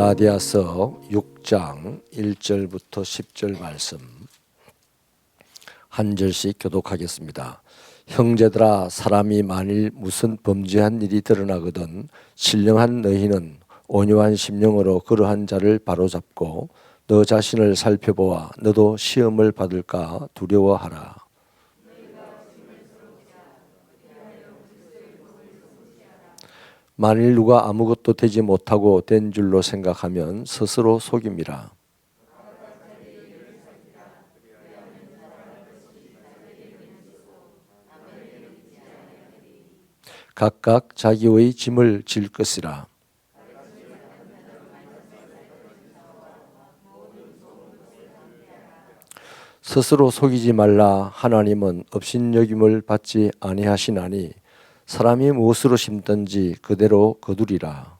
갈라디아서 6장 1절부터 10절 말씀 한 절씩 교독하겠습니다. 형제들아, 사람이 만일 무슨 범죄한 일이 드러나거든 신령한 너희는 온유한 심령으로 그러한 자를 바로잡고 너 자신을 살펴보아 너도 시험을 받을까 두려워하라. 만일 누가 아무것도 되지 못하고 된 줄로 생각하면 스스로 속임이라. 각각 자기의 짐을 질 것이라. 스스로 속이지 말라. 하나님은 업신여김을 받지 아니하시나니 사람이 무엇으로 심든지 그대로 거두리라.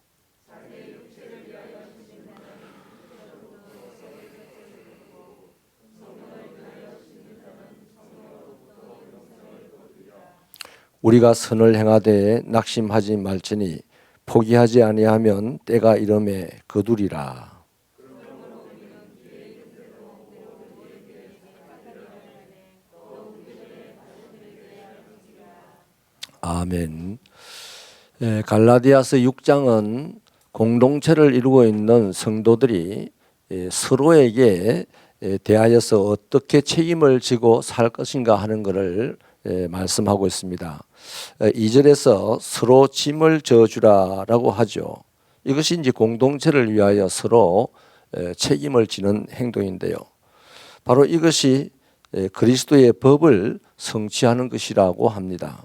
우리가 선을 행하되 낙심하지 말지니 포기하지 아니하면 때가 이름에 거두리라. 아멘. 갈라디아서 6장은 공동체를 이루고 있는 성도들이 서로에게 대하여서 어떻게 책임을 지고 살 것인가 하는 것을 말씀하고 있습니다. 2절에서 서로 짐을 져주라라고 하죠. 이것이 이제 공동체를 위하여 서로 책임을 지는 행동인데요. 바로 이것이 그리스도의 법을 성취하는 것이라고 합니다.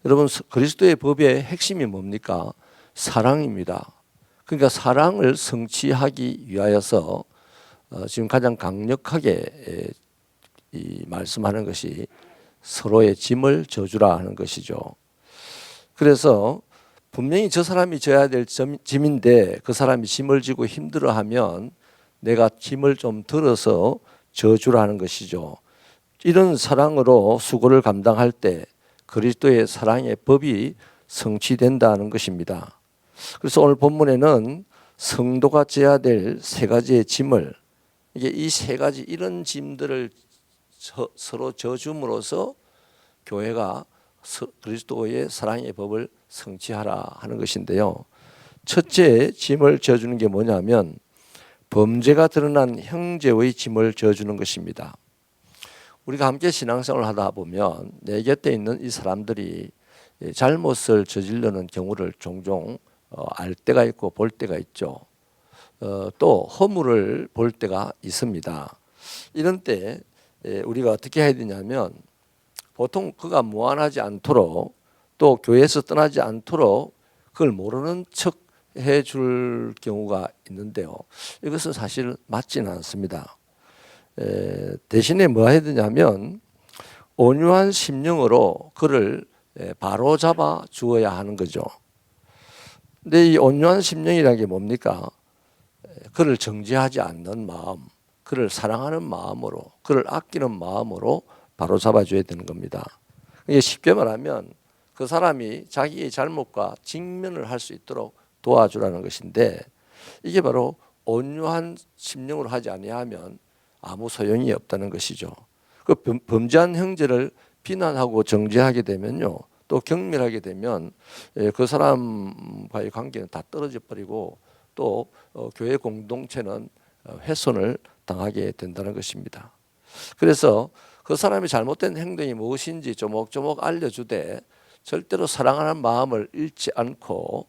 여러분, 그리스도의 법의 핵심이 뭡니까? 사랑입니다. 그러니까 사랑을 성취하기 위하여서 지금 가장 강력하게 말씀하는 것이 서로의 짐을 져주라 하는 것이죠. 그래서 분명히 저 사람이 져야 될 짐인데 그 사람이 짐을 지고 힘들어하면 내가 짐을 좀 들어서 져주라 하는 것이죠. 이런 사랑으로 수고를 감당할 때 그리스도의 사랑의 법이 성취된다는 것입니다. 그래서 오늘 본문에는 성도가 져야 될 세 가지의 짐을, 이게 이 세 가지 이런 짐들을 서로 져줌으로써 교회가 그리스도의 사랑의 법을 성취하라 하는 것인데요. 첫째 짐을 져주는 게 뭐냐면 범죄가 드러난 형제의 짐을 져주는 것입니다. 우리가 함께 신앙생활을 하다 보면 내 곁에 있는 이 사람들이 잘못을 저지르는 경우를 종종 알 때가 있고 볼 때가 있죠. 또 허물을 볼 때가 있습니다. 이런 때 우리가 어떻게 해야 되냐면 보통 그가 무안하지 않도록 또 교회에서 떠나지 않도록 그걸 모르는 척 해줄 경우가 있는데요. 이것은 사실 맞지는 않습니다. 대신에 뭐 해야 되냐면 온유한 심령으로 그를 바로 잡아 주어야 하는 거죠. 근데 이 온유한 심령이라는 게 뭡니까? 그를 정죄하지 않는 마음, 그를 사랑하는 마음으로, 그를 아끼는 마음으로 바로 잡아줘야 되는 겁니다. 이게 쉽게 말하면 그 사람이 자기의 잘못과 직면을 할 수 있도록 도와주라는 것인데, 이게 바로 온유한 심령으로 하지 아니하면 아무 소용이 없다는 것이죠. 그 범죄한 형제를 비난하고 정죄하게 되면요, 또 경멸하게 되면 그 사람과의 관계는 다 떨어져 버리고 또 교회 공동체는 훼손을 당하게 된다는 것입니다. 그래서 그 사람이 잘못된 행동이 무엇인지 조목조목 알려주되 절대로 사랑하는 마음을 잃지 않고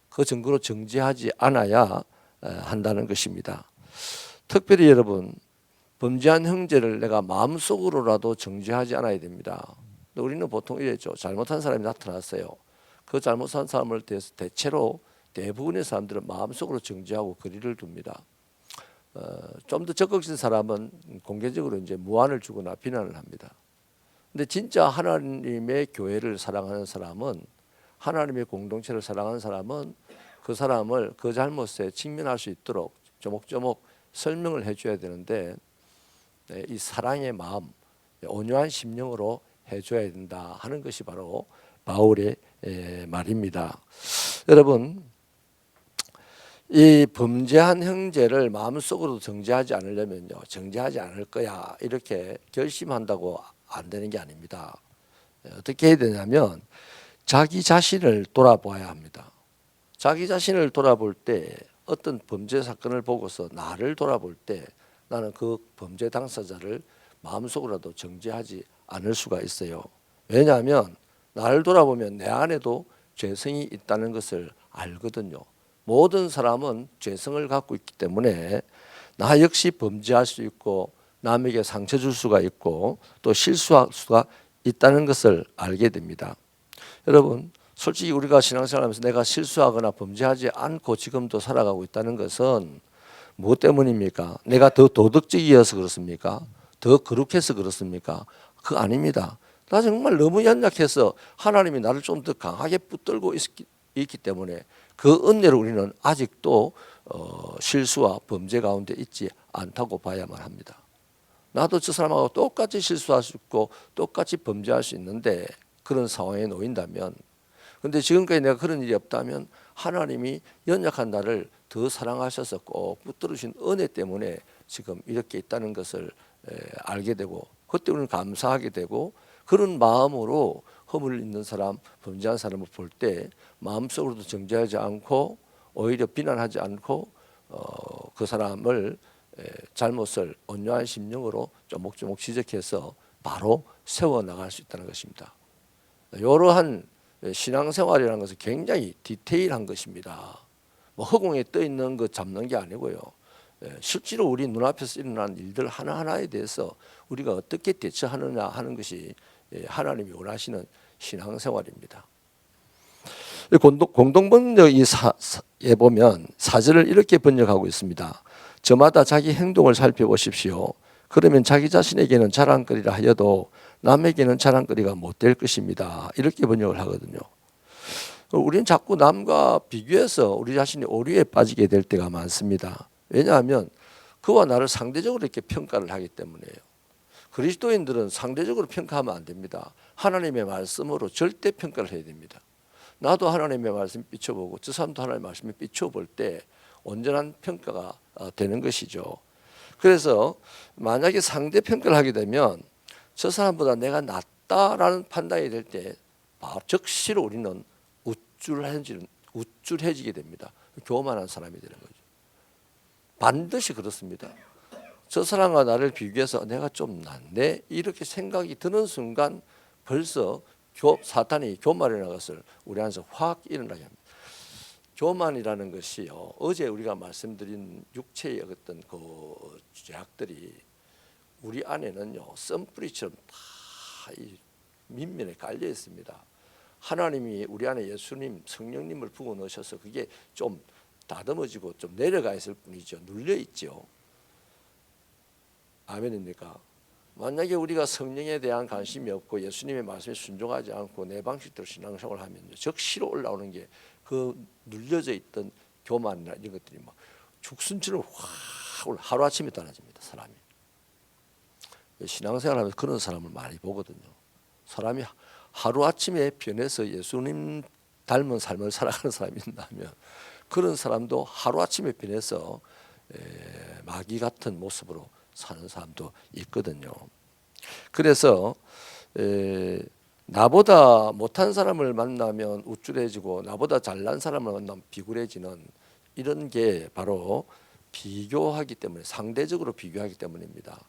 그 증거로 정죄하지 않아야 한다는 것입니다. 특별히 여러분, 범죄한 형제를 내가 마음속으로라도 정죄하지 않아야 됩니다. 우리는 보통 이랬죠. 잘못한 사람이 나타났어요. 그 잘못한 사람을 대체로 대부분의 사람들은 마음속으로 정죄하고 거리를 둡니다. 좀 더 적극적인 사람은 공개적으로 이제 무안을 주거나 비난을 합니다. 근데 진짜 하나님의 교회를 사랑하는 사람은, 하나님의 공동체를 사랑하는 사람은 그 사람을 그 잘못에 직면할 수 있도록 조목조목 설명을 해줘야 되는데, 이 사랑의 마음, 온유한 심령으로 해줘야 된다 하는 것이 바로 바울의 말입니다. 여러분, 이 범죄한 형제를 마음속으로 정죄하지 않으려면요, 정죄하지 않을 거야 이렇게 결심한다고 안 되는 게 아닙니다. 어떻게 해야 되냐면 자기 자신을 돌아봐야 합니다. 자기 자신을 돌아볼 때 어떤 범죄 사건을 보고서 나를 돌아볼 때 나는 그 범죄 당사자를 마음속으로라도 정죄하지 않을 수가 있어요. 왜냐하면 나를 돌아보면 내 안에도 죄성이 있다는 것을 알거든요. 모든 사람은 죄성을 갖고 있기 때문에 나 역시 범죄할 수 있고 남에게 상처 줄 수가 있고 또 실수할 수가 있다는 것을 알게 됩니다. 여러분, 솔직히 우리가 신앙생활하면서 내가 실수하거나 범죄하지 않고 지금도 살아가고 있다는 것은 무엇 때문입니까? 내가 더 도덕적이어서 그렇습니까? 더 거룩해서 그렇습니까? 그거 아닙니다. 나 정말 너무 연약해서 하나님이 나를 좀 더 강하게 붙들고 있기 때문에 그 은혜로 우리는 아직도 실수와 범죄 가운데 있지 않다고 봐야만 합니다. 나도 저 사람하고 똑같이 실수할 수 있고 똑같이 범죄할 수 있는데 그런 상황에 놓인다면, 근데 지금까지 내가 그런 일이 없다면 하나님이 연약한 나를 더 사랑하셔서 꼭 붙들으신 은혜 때문에 지금 이렇게 있다는 것을 알게 되고, 그때 우리는 감사하게 되고, 그런 마음으로 허물 있는 사람, 범죄한 사람을 볼 때 마음속으로도 정죄하지 않고 오히려 비난하지 않고 그 사람을 잘못을 온유한 심령으로 조목조목 지적해서 바로 세워나갈 수 있다는 것입니다. 이러한 신앙생활이라는 것은 굉장히 디테일한 것입니다. 뭐 허공에 떠 있는 것 잡는 게 아니고요. 실제로 우리 눈앞에서 일어나는 일들 하나하나에 대해서 우리가 어떻게 대처하느냐 하는 것이 하나님이 원하시는 신앙생활입니다. 공동번역에 보면 사절을 이렇게 번역하고 있습니다. 저마다 자기 행동을 살펴보십시오. 그러면 자기 자신에게는 자랑거리라 하여도 남에게는 자랑거리가 못 될 것입니다. 이렇게 번역을 하거든요. 우리는 자꾸 남과 비교해서 우리 자신이 오류에 빠지게 될 때가 많습니다. 왜냐하면 그와 나를 상대적으로 이렇게 평가를 하기 때문이에요. 그리스도인들은 상대적으로 평가하면 안 됩니다. 하나님의 말씀으로 절대 평가를 해야 됩니다. 나도 하나님의 말씀 비춰보고 저 사람도 하나님의 말씀을 비춰볼 때 온전한 평가가 되는 것이죠. 그래서 만약에 상대 평가를 하게 되면 저 사람보다 내가 낫다라는 판단이 될 때 즉시로 우리는 우쭐해지게 됩니다. 교만한 사람이 되는 거죠. 반드시 그렇습니다. 저 사람과 나를 비교해서 내가 좀 낫네 이렇게 생각이 드는 순간 벌써 사탄이 교만이라는 것을 우리 안에서 확 일어나게 합니다. 교만이라는 것이요, 어제 우리가 말씀드린 육체의 어떤 그 죄악들이 우리 안에는요 썬뿌리처럼 다 이 밑면에 깔려 있습니다. 하나님이 우리 안에 예수님 성령님을 부어 넣으셔서 그게 좀 다듬어지고 좀 내려가 있을 뿐이죠. 눌려 있죠. 아멘입니까? 만약에 우리가 성령에 대한 관심이 없고 예수님의 말씀에 순종하지 않고 내 방식대로 신앙생활을 하면요 적시로 올라오는 게 그 눌려져 있던 교만이나 이런 것들이 막 죽순처럼 확 하루아침에 떠나집니다. 사람이 신앙생활하면서 그런 사람을 많이 보거든요. 사람이 하루아침에 변해서 예수님 닮은 삶을 살아가는 사람이 있다면 그런 사람도 하루아침에 변해서 마귀 같은 모습으로 사는 사람도 있거든요. 그래서 나보다 못한 사람을 만나면 우쭐해지고 나보다 잘난 사람을 만나면 비굴해지는 이런 게 바로 비교하기 때문에, 상대적으로 비교하기 때문입니다.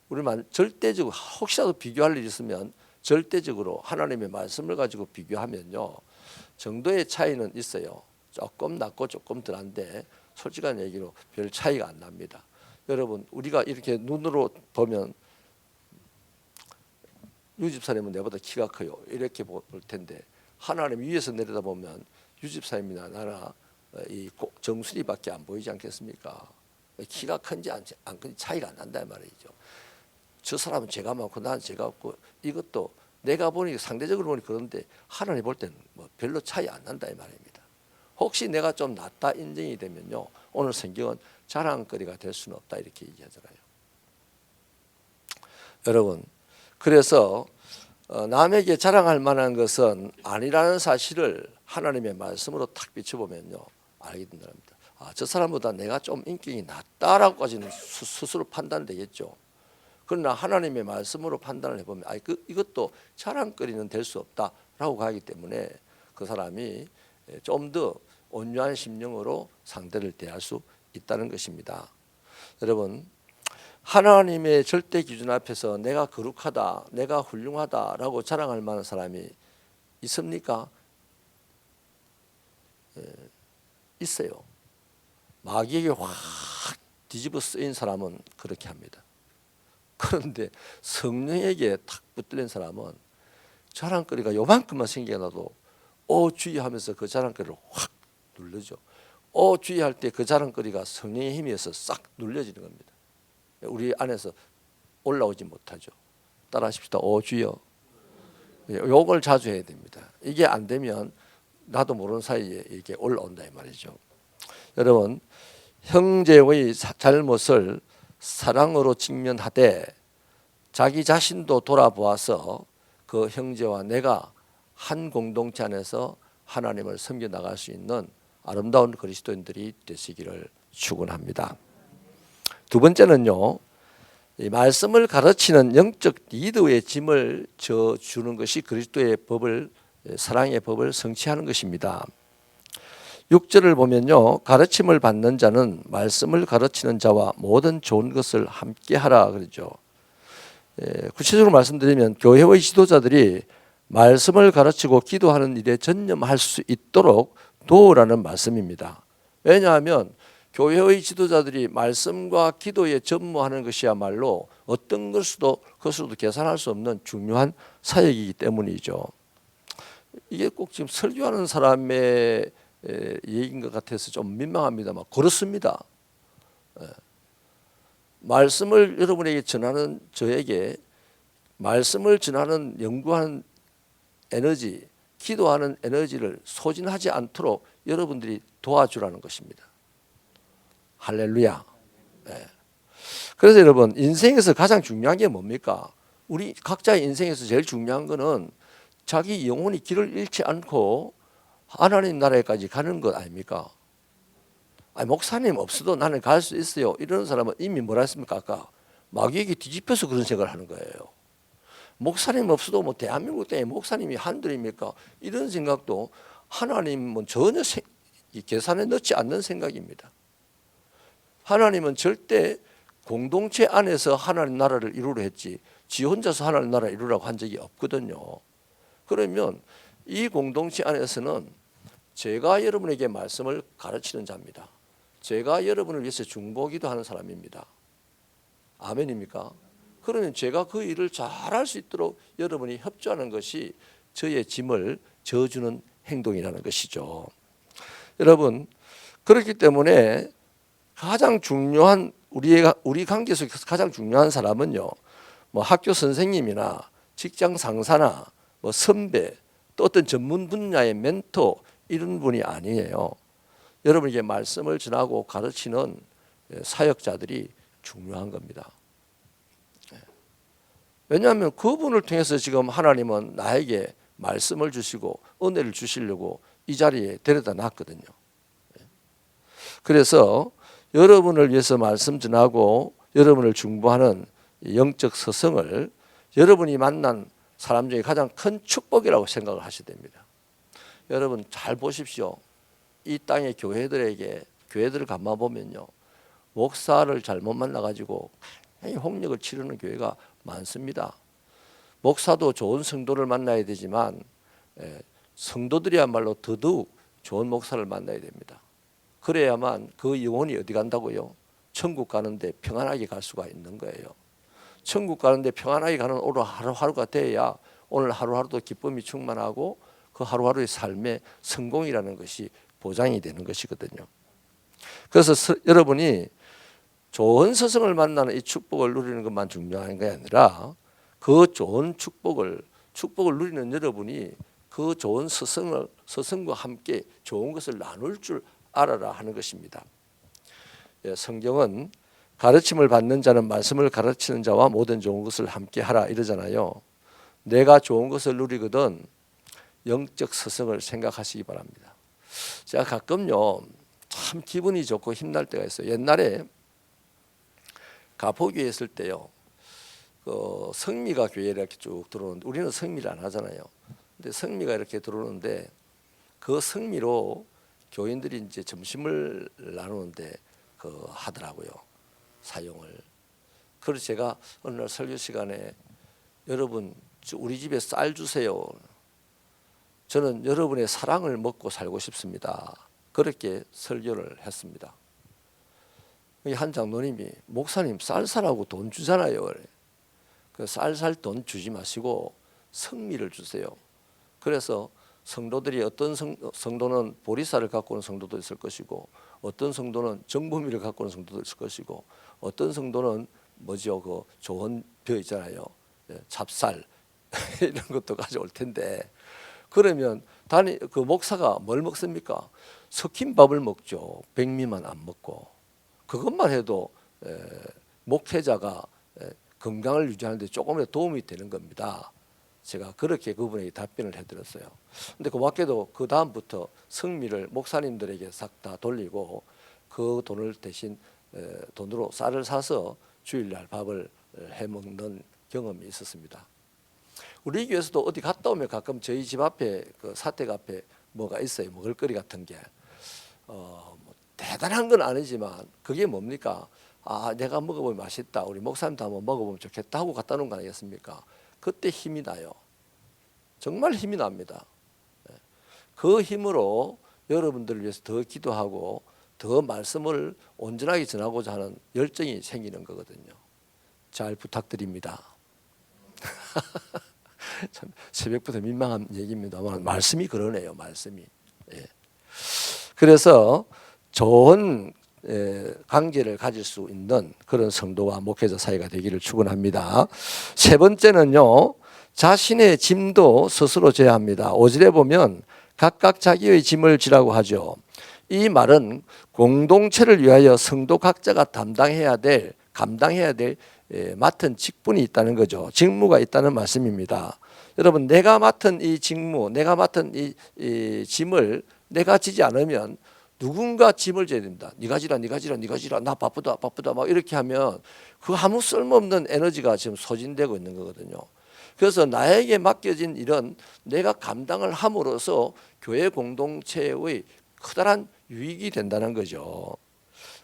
우리만 절대적으로 혹시라도 비교할 일이 있으면 절대적으로 하나님의 말씀을 가지고 비교하면요 정도의 차이는 있어요. 조금 낮고 조금 덜한데 솔직한 얘기로 별 차이가 안 납니다. 여러분, 우리가 이렇게 눈으로 보면 유 집사님은 내보다 키가 커요 이렇게 볼 텐데 하나님 위에서 내려다보면 유 집사님이나 나나 이 정수리밖에 안 보이지 않겠습니까? 키가 큰지 안 큰지 차이가 안 난다 말이죠. 저 사람은 제가 많고 나는 제가 없고 이것도 내가 보니 상대적으로 보니 그런데 하나님 볼 때는 뭐 별로 차이 안 난다 이 말입니다. 혹시 내가 좀 낫다 인정이 되면요 오늘 성경은 자랑거리가 될 수는 없다 이렇게 얘기하잖아요. 여러분, 그래서 남에게 자랑할 만한 것은 아니라는 사실을 하나님의 말씀으로 탁 비춰보면요 알게 된답니다. 저 사람보다 내가 좀 인격이 낫다라고까지는 스스로 판단되겠죠. 그러나 하나님의 말씀으로 판단을 해보면 이것도 자랑거리는 될 수 없다라고 하기 때문에 그 사람이 좀 더 온유한 심령으로 상대를 대할 수 있다는 것입니다. 여러분, 하나님의 절대 기준 앞에서 내가 거룩하다, 내가 훌륭하다라고 자랑할 만한 사람이 있습니까? 있어요. 마귀에게 확 뒤집어 쓰인 사람은 그렇게 합니다. 그런데 성령에게 탁 붙들린 사람은 자랑거리가 요만큼만 생겨나도 주의하면서 그 자랑거리를 확 눌러죠. 주의할 때 그 자랑거리가 성령의 힘에 의해서 싹 눌려지는 겁니다. 우리 안에서 올라오지 못하죠. 따라하십시다. 주여. 욕을 자주 해야 됩니다. 이게 안 되면 나도 모르는 사이에 이게 올라온다 이 말이죠. 여러분, 형제의 잘못을 사랑으로 직면하되 자기 자신도 돌아보아서 그 형제와 내가 한 공동체 안에서 하나님을 섬겨 나갈 수 있는 아름다운 그리스도인들이 되시기를 축원합니다. 두 번째는요, 이 말씀을 가르치는 영적 리더의 짐을 져주는 것이 그리스도의 법을, 사랑의 법을 성취하는 것입니다. 6절을 보면요, 가르침을 받는 자는 말씀을 가르치는 자와 모든 좋은 것을 함께 하라 그러죠. 구체적으로 말씀드리면 교회의 지도자들이 말씀을 가르치고 기도하는 일에 전념할 수 있도록 도우라는 말씀입니다. 왜냐하면 교회의 지도자들이 말씀과 기도에 전무하는 것이야말로 어떤 것으로도 계산할 수 없는 중요한 사역이기 때문이죠. 이게 꼭 지금 설교하는 사람의 얘기인 것 같아서 좀 민망합니다만 그렇습니다. 말씀을 여러분에게 전하는 저에게 말씀을 전하는 연구하는 에너지, 기도하는 에너지를 소진하지 않도록 여러분들이 도와주라는 것입니다. 할렐루야. 그래서 여러분, 인생에서 가장 중요한 게 뭡니까? 우리 각자의 인생에서 제일 중요한 거는 자기 영혼이 길을 잃지 않고 하나님 나라에까지 가는 것 아닙니까? 목사님 없어도 나는 갈 수 있어요. 이런 사람은 이미 뭐라 했습니까? 아까 마귀에게 뒤집혀서 그런 생각을 하는 거예요. 목사님 없어도 대한민국 땅에 목사님이 한둘입니까? 이런 생각도 하나님은 전혀 계산에 넣지 않는 생각입니다. 하나님은 절대 공동체 안에서 하나님 나라를 이루려 했지 지 혼자서 하나님 나라를 이루라고 한 적이 없거든요. 그러면 이 공동체 안에서는 제가 여러분에게 말씀을 가르치는 자입니다. 제가 여러분을 위해서 중보기도 하는 사람입니다. 아멘입니까? 그러면 제가 그 일을 잘할 수 있도록 여러분이 협조하는 것이 저의 짐을 져주는 행동이라는 것이죠. 여러분, 그렇기 때문에 가장 중요한 우리 관계 속에서 가장 중요한 사람은요, 학교 선생님이나 직장 상사나 선배 또 어떤 전문 분야의 멘토 이런 분이 아니에요. 여러분에게 말씀을 전하고 가르치는 사역자들이 중요한 겁니다. 왜냐하면 그분을 통해서 지금 하나님은 나에게 말씀을 주시고 은혜를 주시려고 이 자리에 데려다 놨거든요. 그래서 여러분을 위해서 말씀 전하고 여러분을 중보하는 영적 서성을 여러분이 만난 사람 중에 가장 큰 축복이라고 생각을 하셔야 됩니다. 여러분 잘 보십시오. 이 땅의 교회들을 가만보면요, 목사를 잘못 만나가지고 홍역을 치르는 교회가 많습니다. 목사도 좋은 성도를 만나야 되지만 성도들이야말로 더더욱 좋은 목사를 만나야 됩니다. 그래야만 그 영혼이 어디 간다고요? 천국 가는데 평안하게 갈 수가 있는 거예요. 천국 가는데 평안하게 가는 오늘 하루하루가 돼야 오늘 하루하루도 기쁨이 충만하고 그 하루하루의 삶의 성공이라는 것이 보장이 되는 것이거든요. 그래서 여러분이 좋은 스승을 만나는 이 축복을 누리는 것만 중요한 게 아니라 그 좋은 축복을 누리는 여러분이 그 좋은 스승과 함께 좋은 것을 나눌 줄 알아라 하는 것입니다. 성경은 가르침을 받는 자는 말씀을 가르치는 자와 모든 좋은 것을 함께 하라 이러잖아요. 내가 좋은 것을 누리거든 영적 스승을 생각하시기 바랍니다. 제가 가끔요 참 기분이 좋고 힘날 때가 있어요. 옛날에 가포교회 있을 때요. 그 성미가 교회에 이렇게 쭉 들어오는데 우리는 성미를 안 하잖아요. 근데 성미가 이렇게 들어오는데 그 성미로 교인들이 이제 점심을 나누는데 그 하더라고요. 사용을. 그래서 제가 어느 날 설교 시간에 여러분 우리 집에 쌀 주세요. 저는 여러분의 사랑을 먹고 살고 싶습니다. 그렇게 설교를 했습니다. 한 장로님이 목사님 쌀 사라고 돈 주잖아요. 그 쌀 살 돈 주지 마시고 성미를 주세요. 그래서 성도들이 어떤 성도는 보리쌀을 갖고 오는 성도도 있을 것이고 어떤 성도는 정보미를 갖고 오는 성도도 있을 것이고 어떤 성도는 뭐죠? 그 좋은 벼 있잖아요. 찹쌀 이런 것도 가져올 텐데 그러면 그 목사가 뭘 먹습니까? 섞인 밥을 먹죠. 백미만 안 먹고 그것만 해도 목회자가 건강을 유지하는 데 조금이라도 도움이 되는 겁니다. 제가 그렇게 그분에게 답변을 해드렸어요. 근데 그 밖에도 그 다음부터 성미를 목사님들에게 싹 다 돌리고 그 돈을 대신 돈으로 쌀을 사서 주일날 밥을 해먹는 경험이 있었습니다. 우리 교회에서도 어디 갔다 오면 가끔 저희 집 앞에 그 사택 앞에 뭐가 있어요. 먹을거리 같은 게 뭐 대단한 건 아니지만 그게 뭡니까? 아 내가 먹어보면 맛있다. 우리 목사님도 한번 먹어보면 좋겠다 하고 갖다 놓은 거 아니겠습니까? 그때 힘이 나요. 정말 힘이 납니다. 그 힘으로 여러분들을 위해서 더 기도하고 더 말씀을 온전하게 전하고자 하는 열정이 생기는 거거든요. 잘 부탁드립니다. 참 새벽부터 민망한 얘기입니다만 말씀이 그러네요. 말씀이. 예. 그래서 좋은 관계를 가질 수 있는 그런 성도와 목회자 사이가 되기를 축원합니다. 세 번째는요. 자신의 짐도 스스로 져야 합니다. 5절에 보면 각각 자기의 짐을 지라고 하죠. 이 말은 공동체를 위하여 성도 각자가 감당해야 될 맡은 직분이 있다는 거죠. 직무가 있다는 말씀입니다. 여러분 내가 맡은 이 직무, 내가 맡은 이 짐을 내가 지지 않으면 누군가 짐을 져야 됩니다. 네가 지라, 네가 지라, 네가 지라. 나 바쁘다, 바쁘다 막 이렇게 하면 그 아무 쓸모없는 에너지가 지금 소진되고 있는 거거든요. 그래서 나에게 맡겨진 일은 내가 감당을 함으로써 교회 공동체의 커다란 유익이 된다는 거죠.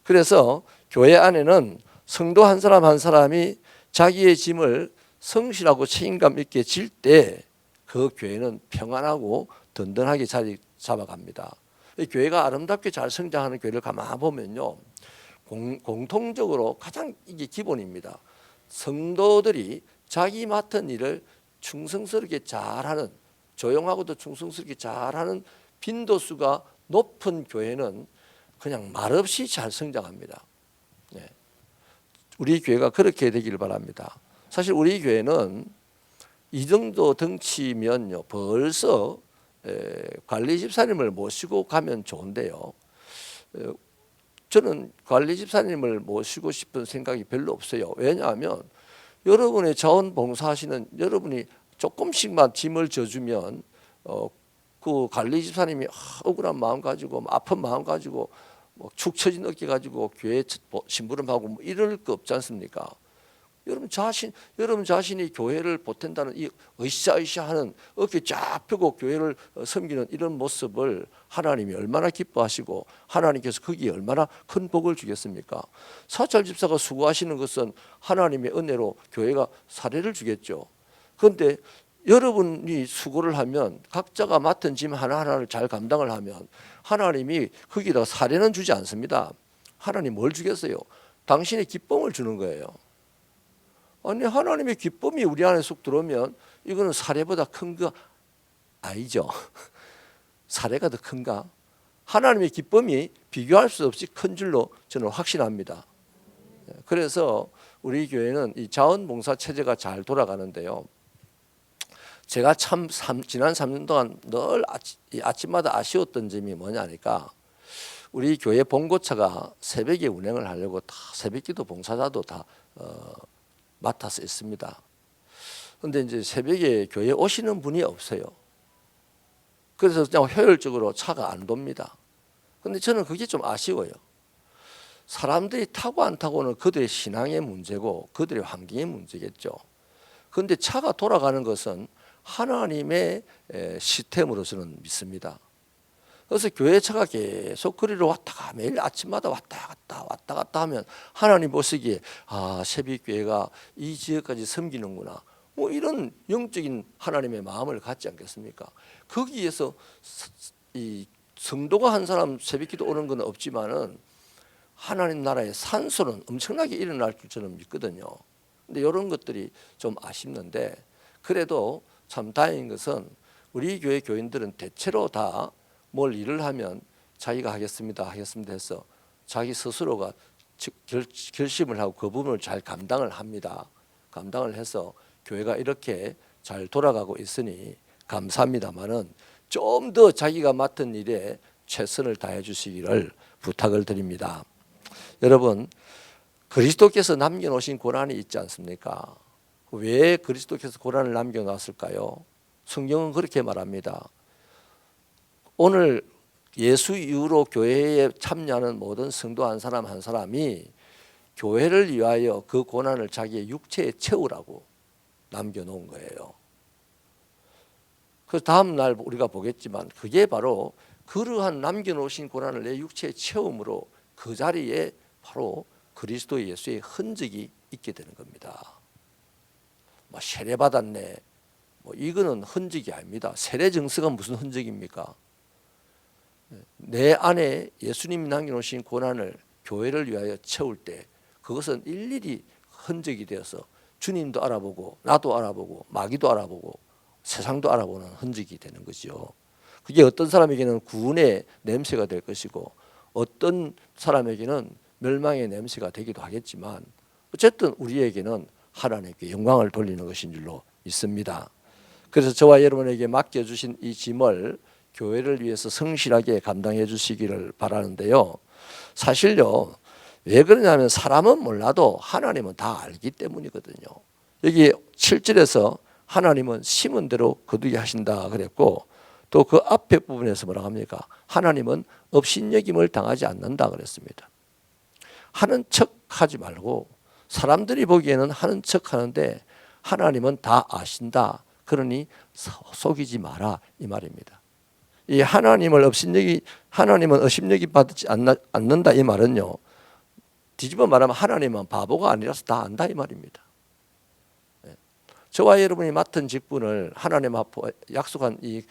그래서 교회 안에는 성도 한 사람 한 사람이 자기의 짐을 성실하고 책임감 있게 질 때 그 교회는 평안하고 든든하게 자리 잡아갑니다. 교회가 아름답게 잘 성장하는 교회를 가만 보면요, 공통적으로 가장 이게 기본입니다. 성도들이 자기 맡은 일을 충성스럽게 잘하는, 조용하고도 충성스럽게 잘하는 빈도수가 높은 교회는 그냥 말없이 잘 성장합니다. 네. 우리 교회가 그렇게 되기를 바랍니다. 사실 우리 교회는 이 정도 덩치면요 벌써 관리 집사님을 모시고 가면 좋은데요. 저는 관리 집사님을 모시고 싶은 생각이 별로 없어요. 왜냐하면 여러분의 자원봉사하시는 여러분이 조금씩만 짐을 져주면 그 관리 집사님이 억울한 마음 가지고 아픈 마음 가지고 축 처진 어깨 가지고 교회 심부름하고 뭐 이럴 거 없지 않습니까? 여러분 자신이 교회를 보탠다는 이 으쌰으쌰하는 어깨 쫙 펴고 교회를 섬기는 이런 모습을 하나님이 얼마나 기뻐하시고 하나님께서 거기에 얼마나 큰 복을 주겠습니까? 사찰 집사가 수고하시는 것은 하나님의 은혜로 교회가 사례를 주겠죠. 그런데 여러분이 수고를 하면 각자가 맡은 짐 하나하나를 잘 감당을 하면 하나님이 거기다가 사례는 주지 않습니다. 하나님 뭘 주겠어요? 당신의 기쁨을 주는 거예요. 아니 하나님의 기쁨이 우리 안에 쏙 들어오면 이거는 사례보다 큰 거 아니죠. 사례가 더 큰가? 하나님의 기쁨이 비교할 수 없이 큰 줄로 저는 확신합니다. 그래서 우리 교회는 이 자원봉사 체제가 잘 돌아가는데요. 제가 참 지난 3년 동안 늘 아침마다 아쉬웠던 점이 뭐냐니까 우리 교회 봉고차가 새벽에 운행을 하려고 다 새벽기도 봉사자도 다 맡아서 있습니다. 그런데 이제 새벽에 교회 오시는 분이 없어요. 그래서 그냥 효율적으로 차가 안 돕니다. 근데 저는 그게 좀 아쉬워요. 사람들이 타고 안 타고는 그들의 신앙의 문제고 그들의 환경의 문제겠죠. 그런데 차가 돌아가는 것은 하나님의 시스템으로 저는 믿습니다. 그래서 교회 차가 계속 거리로 왔다가 매일 아침마다 왔다 갔다 하면 하나님 보시기에 새벽교회가 이 지역까지 섬기는구나, 뭐 이런 영적인 하나님의 마음을 갖지 않겠습니까? 거기에서 이 성도가 한 사람 새벽기도 오는 건 없지만은 하나님 나라의 산소는 엄청나게 일어날 줄 저는 믿거든요. 근데 이런 것들이 좀 아쉽는데, 그래도 참 다행인 것은 우리 교회 교인들은 대체로 다 뭘 일을 하면 자기가 하겠습니다 해서 자기 스스로가 결심을 하고 그 부분을 잘 감당을 합니다. 감당을 해서 교회가 이렇게 잘 돌아가고 있으니 감사합니다만은 좀 더 자기가 맡은 일에 최선을 다해 주시기를 부탁을 드립니다. 여러분, 그리스도께서 남겨놓으신 고난이 있지 않습니까? 왜 그리스도께서 고난을 남겨놨을까요? 성경은 그렇게 말합니다. 오늘 예수 이후로 교회에 참여하는 모든 성도 한 사람 한 사람이 교회를 위하여 그 고난을 자기의 육체에 채우라고 남겨놓은 거예요. 그래서 다음 날 우리가 보겠지만 그게 바로 그러한 남겨놓으신 고난을 내 육체에 채움으로 그 자리에 바로 그리스도 예수의 흔적이 있게 되는 겁니다. 뭐 세례 받았네, 뭐 이거는 흔적이 아닙니다. 세례 증서가 무슨 흔적입니까? 내 안에 예수님이 남겨놓으신 고난을 교회를 위하여 채울 때 그것은 일일이 흔적이 되어서 주님도 알아보고 나도 알아보고 마귀도 알아보고 세상도 알아보는 흔적이 되는 거죠. 그게 어떤 사람에게는 구원의 냄새가 될 것이고 어떤 사람에게는 멸망의 냄새가 되기도 하겠지만 어쨌든 우리에게는 하나님께 영광을 돌리는 것인 줄로 믿습니다. 그래서 저와 여러분에게 맡겨주신 이 짐을 교회를 위해서 성실하게 감당해 주시기를 바라는데요. 사실요, 왜 그러냐면 사람은 몰라도 하나님은 다 알기 때문이거든요. 여기 7절에서 하나님은 심은 대로 거두게 하신다 그랬고, 또 그 앞에 부분에서 뭐라고 합니까? 하나님은 업신여김을 당하지 않는다 그랬습니다. 하는 척 하지 말고, 사람들이 보기에는 하는 척 하는데 하나님은 다 아신다. 그러니 속이지 마라 이 말입니다. 이 하나님은 업신여김 받지 않는다 이 말은요, 뒤집어 말하면 하나님은 바보가 아니라서 다 안다 이 말입니다. 저와 여러분이 맡은 직분을 하나님 앞에 약속한 이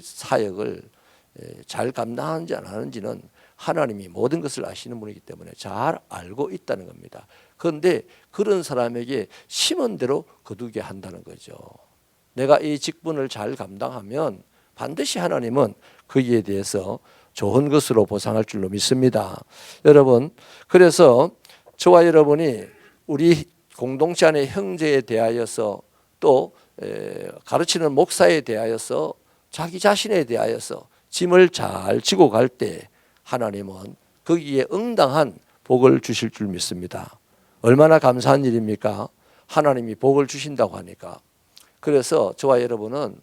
사역을 잘 감당하는지 안 하는지는 하나님이 모든 것을 아시는 분이기 때문에 잘 알고 있다는 겁니다. 그런데 그런 사람에게 심은 대로 거두게 한다는 거죠. 내가 이 직분을 잘 감당하면 반드시 하나님은 거기에 대해서 좋은 것으로 보상할 줄로 믿습니다. 여러분, 그래서 저와 여러분이 우리 공동체 안의 형제에 대하여서 또 가르치는 목사에 대하여서 자기 자신에 대하여서 짐을 잘 지고 갈 때 하나님은 거기에 응당한 복을 주실 줄 믿습니다. 얼마나 감사한 일입니까? 하나님이 복을 주신다고 하니까. 그래서 저와 여러분은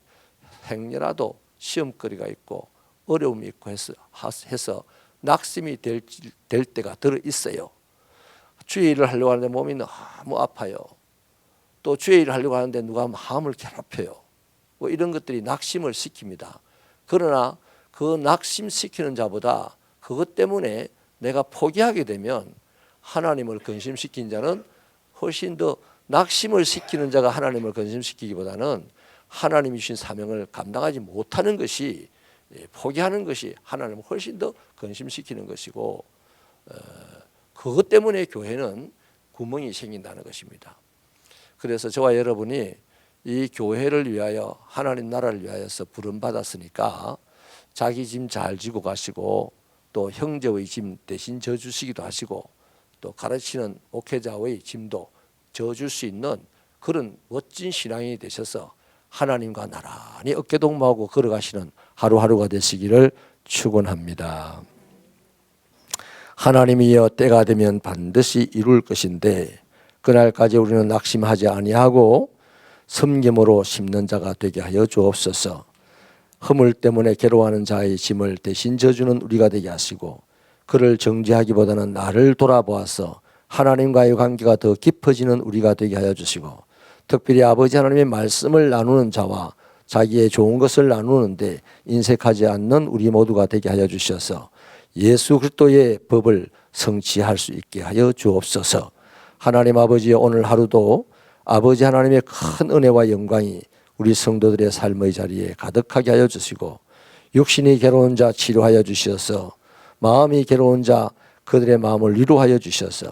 행여라도 시험거리가 있고 어려움이 있고 해서 낙심이 될 때가 들어 있어요. 주의 일을 하려고 하는데 몸이 너무 아파요. 또 주의 일을 하려고 하는데 누가 마음을 괴롭혀요. 뭐 이런 것들이 낙심을 시킵니다. 그러나 그 낙심시키는 자보다 그것 때문에 내가 포기하게 되면 하나님을 근심시킨 자는 훨씬 더, 낙심을 시키는 자가 하나님을 근심시키기보다는 하나님이 주신 사명을 감당하지 못하는 것이, 포기하는 것이 하나님을 훨씬 더 근심시키는 것이고, 그것 때문에 교회는 구멍이 생긴다는 것입니다. 그래서 저와 여러분이 이 교회를 위하여 하나님 나라를 위하여서 부름받았으니까 자기 짐 잘 지고 가시고 또 형제의 짐 대신 져주시기도 하시고 또 가르치는 목회자의 짐도 져줄 수 있는 그런 멋진 신앙이 되셔서 하나님과 나란히 어깨동무하고 걸어가시는 하루하루가 되시기를 축원합니다. 하나님이여 때가 되면 반드시 이룰 것인데 그날까지 우리는 낙심하지 아니하고 섬김으로 심는 자가 되게 하여 주옵소서. 허물 때문에 괴로워하는 자의 짐을 대신 져주는 우리가 되게 하시고, 그를 정죄하기보다는 나를 돌아보아서 하나님과의 관계가 더 깊어지는 우리가 되게 하여 주시고, 특별히 아버지 하나님의 말씀을 나누는 자와 자기의 좋은 것을 나누는데 인색하지 않는 우리 모두가 되게 하여 주셔서 예수 그리스도의 법을 성취할 수 있게 하여 주옵소서. 하나님 아버지, 오늘 하루도 아버지 하나님의 큰 은혜와 영광이 우리 성도들의 삶의 자리에 가득하게 하여 주시고, 육신이 괴로운 자 치료하여 주셔서 마음이 괴로운 자 그들의 마음을 위로하여 주셔서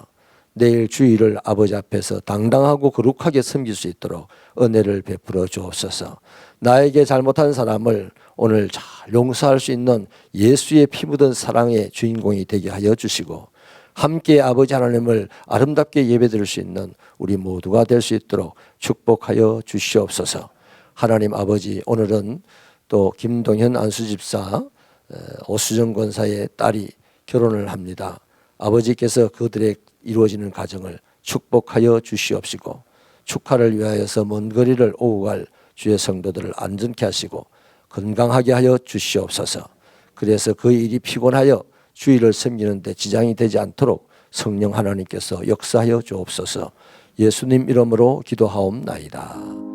내일 주일을 아버지 앞에서 당당하고 거룩하게 섬길 수 있도록 은혜를 베풀어 주옵소서. 나에게 잘못한 사람을 오늘 잘 용서할 수 있는 예수의 피 묻은 사랑의 주인공이 되게 하여 주시고, 함께 아버지 하나님을 아름답게 예배드릴 수 있는 우리 모두가 될 수 있도록 축복하여 주시옵소서. 하나님 아버지, 오늘은 또 김동현 안수집사, 오수정 권사의 딸이 결혼을 합니다. 아버지께서 그들의 이루어지는 가정을 축복하여 주시옵시고, 축하를 위하여서 먼 거리를 오고 갈 주의 성도들을 안전케 하시고 건강하게 하여 주시옵소서. 그래서 그 일이 피곤하여 주일을 섬기는 데 지장이 되지 않도록 성령 하나님께서 역사하여 주옵소서. 예수님 이름으로 기도하옵나이다.